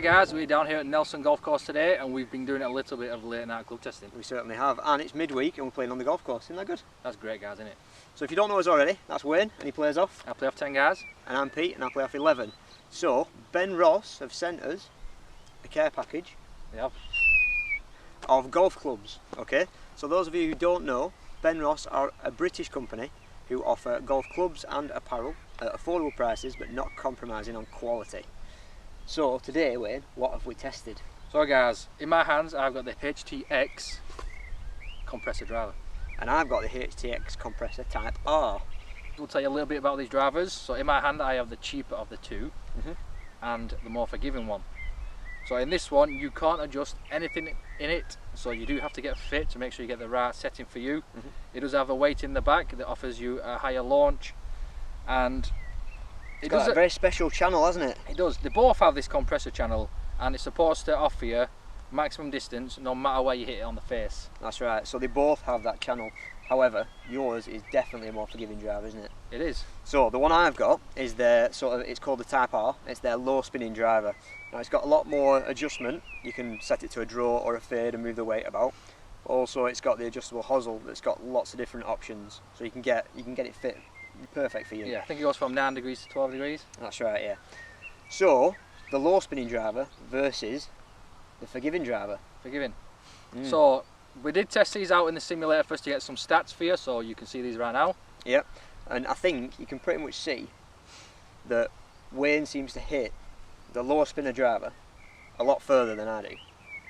guys, we're down here at Nelson Golf Course today and we've been doing a little bit of late night club testing. We certainly have, and it's midweek and we're playing on the golf course. Isn't that good? That's great guys, isn't it? So if you don't know us already, that's Wayne and he plays off. I play off 10 guys. And I'm Pete and I play off 11. So BENROSS have sent us a care package of golf clubs, okay? So those of you who don't know, BENROSS are a British company who offer golf clubs and apparel at affordable prices but not compromising on quality. So today, Wayne, what have we tested? So guys, in my hands I've got the HTX Compressor driver. And I've got the HTX Compressor Type R. We'll tell you a little bit about these drivers. So in my hand I have the cheaper of the two and the more forgiving one. So in this one you can't adjust anything in it, so you do have to get fit to make sure you get the right setting for you. It does have a weight in the back that offers you a higher launch, and It's got a very special channel, hasn't it? It does. They both have this compressor channel and it's supposed to offer you maximum distance no matter where you hit it on the face. That's right, so they both have that channel. However, yours is definitely a more forgiving driver, isn't it? It is. So the one I've got is their it's called the Type R. It's their low spinning driver. Now it's got a lot more adjustment. You can set it to a draw or a fade and move the weight about. But also it's got the adjustable hosel that's got lots of different options, so you can get it fit perfect for you. Yeah, I think it goes from 9 degrees to 12 degrees. That's right, yeah. So the low spinning driver versus the forgiving driver. Forgiving. So we did test these out in the simulator for us to get some stats for you, so you can see these right now. Yep, and I think you can pretty much see that Wayne seems to hit the low spinner driver a lot further than I do.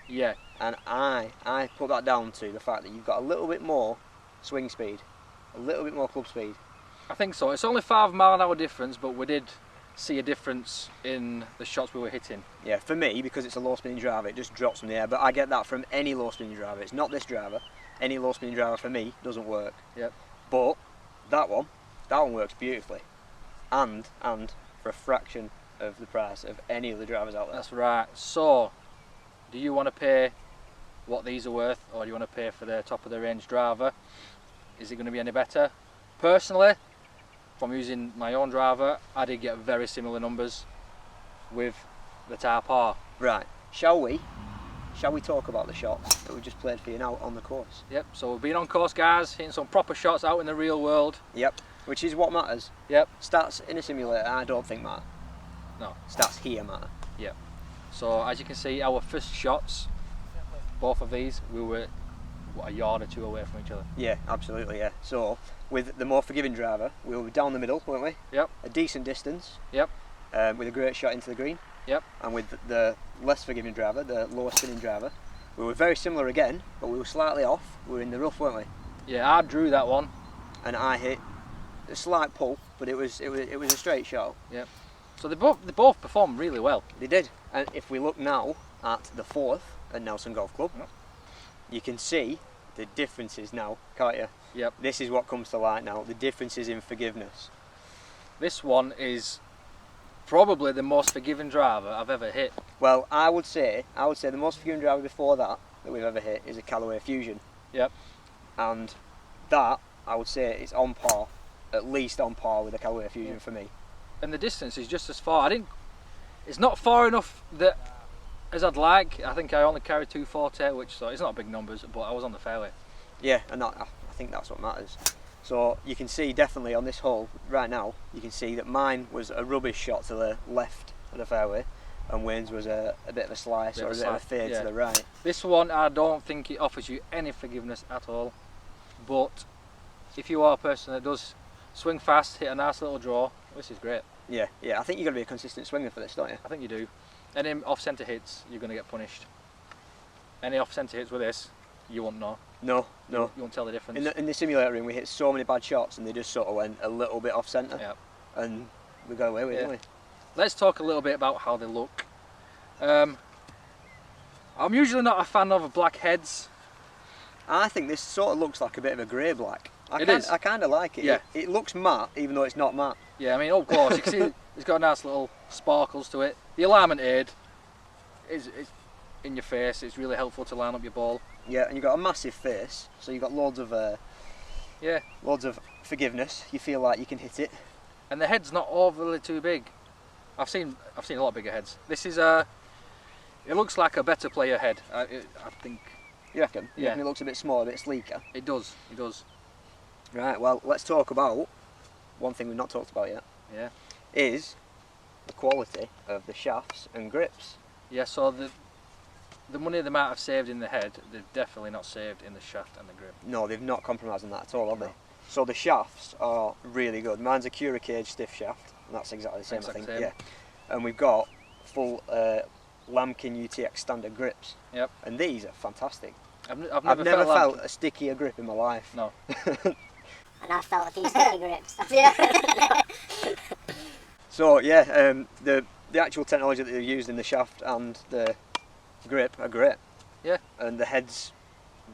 Yeah. And I put that down to the fact that you've got a little bit more swing speed, a little bit more club speed. I think so. It's only 5 mile/hour difference, but we did see a difference in the shots we were hitting. Yeah, for me, because it's a low spinning driver, it just drops from the air, but I get that from any low spinning driver. It's not this driver. Any low spinning driver for me doesn't work. Yep. But that one works beautifully, and for a fraction of the price of any of the drivers out there. That's right. So do you want to pay what these are worth, or do you want to pay for the top of the range driver? Is it going to be any better? Personally, from using my own driver, I did get very similar numbers with the Type R. Right, shall we talk about the shots that we just played for you now on the course? Yep, so we've been on course guys, hitting some proper shots out in the real world. Yep, which is what matters. Yep. Stats in a simulator I don't think matter. No. Stats here matter. Yep. So as you can see, our first shots, both of these, we were a yard or two away from each other. Yeah, absolutely, yeah. So with the more forgiving driver, we were down the middle, weren't we? Yep. A decent distance. Yep. With a great shot into the green. Yep. And with the less forgiving driver, the lower spinning driver, we were very similar again, but we were slightly off. We were in the rough, weren't we? Yeah, I drew that one. And I hit a slight pull, but it was a straight shot. Yep. So they both performed really well. They did. And if we look now at the fourth at Nelson Golf Club, you can see the differences now, can't you? Yep. This is what comes to light now, the differences in forgiveness. This one is probably the most forgiving driver I've ever hit. Well, I would say the most forgiving driver before that we've ever hit is a Callaway Fusion. Yep. And that, I would say, is on par, at least on par with the Callaway Fusion for me. And the distance is just as far. It's not far enough that as I'd like. I think I only carried 240, which so it's not big numbers, but I was on the fairway. Yeah, and I think that's what matters. So you can see definitely on this hole right now, you can see that mine was a rubbish shot to the left of the fairway, and Wayne's was a bit of a slice or a bit of a fade to the right. This one, I don't think it offers you any forgiveness at all, but if you are a person that does swing fast, hit a nice little draw, this is great. Yeah, I think you've got to be a consistent swinger for this, don't you? I think you do. Any off-centre hits, you're going to get punished. Any off-centre hits with this, you won't know. No. You won't tell the difference. In the simulator room, we hit so many bad shots and they just sort of went a little bit off-centre. Yep. And we got away with it, didn't we? Let's talk a little bit about how they look. I'm usually not a fan of black heads. I think this sort of looks like a bit of a grey black. I kind of like it. Yeah. It looks matte, even though it's not matte. Yeah, I mean up close, you can see it's got nice little sparkles to it. The alignment aid is in your face. It's really helpful to line up your ball. Yeah, and you've got a massive face, so you've got loads of forgiveness. You feel like you can hit it. And the head's not overly too big. I've seen a lot bigger heads. This is It looks like a better player head. I think You reckon? You Yeah. reckon it looks a bit smaller, a bit sleeker? it does. It does. Right, well, let's talk about one thing we've not talked about yet. Yeah. Is the quality of the shafts and grips. Yeah. So the money they might have saved in the head, they've definitely not saved in the shaft and the grip. No, they've not compromised on that at all, have No. they? So the shafts are really good. Mine's a Cura Cage stiff shaft, and that's exactly the same, Exactly I think. same. Yeah. And we've got full Lamkin UTX standard grips. Yep. And these are fantastic. I've I've never felt felt a stickier grip in my life. No. And I've felt a few sticky grips. Yeah. So yeah, the actual technology that they've used in the shaft and the grip are great. Yeah. And the heads,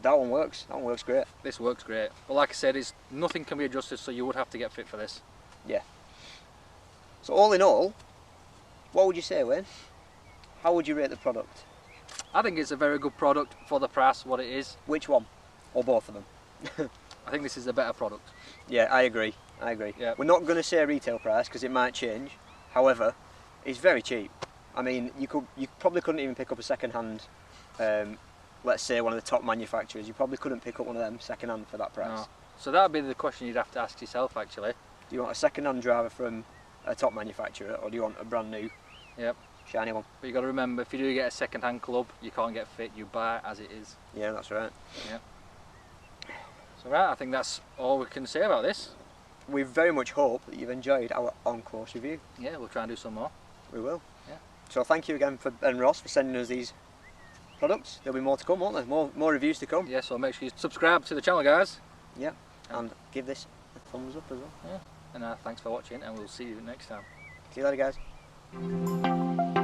that one works. That one works great. This works great. But like I said, nothing can be adjusted, so you would have to get fit for this. So all in all, what would you say, Wayne? How would you rate the product? I think it's a very good product for the price, what it is. Which one? Or both of them? I think this is a better product. Yeah, I agree. I agree. Yeah. We're not going to say retail price because it might change. However, it's very cheap. I mean, you probably couldn't even pick up a second-hand. Let's say one of the top manufacturers. You probably couldn't pick up one of them second-hand for that price. No. So that would be the question you'd have to ask yourself, actually. Do you want a second-hand driver from a top manufacturer, or do you want a brand new, Yep. shiny one? But you got to remember, if you do get a second-hand club, you can't get fit. You buy it as it is. Yeah, that's right. So right, I think that's all we can say about this. We very much hope that you've enjoyed our on-course review. Yeah, we'll try and do some more. We will. Yeah. So thank you again for BENROSS for sending us these products. There'll be more to come, won't there? More reviews to come. Yeah, so make sure you subscribe to the channel, guys. Yeah. And give this a thumbs up as well. And thanks for watching, and we'll see you next time. See you later, guys.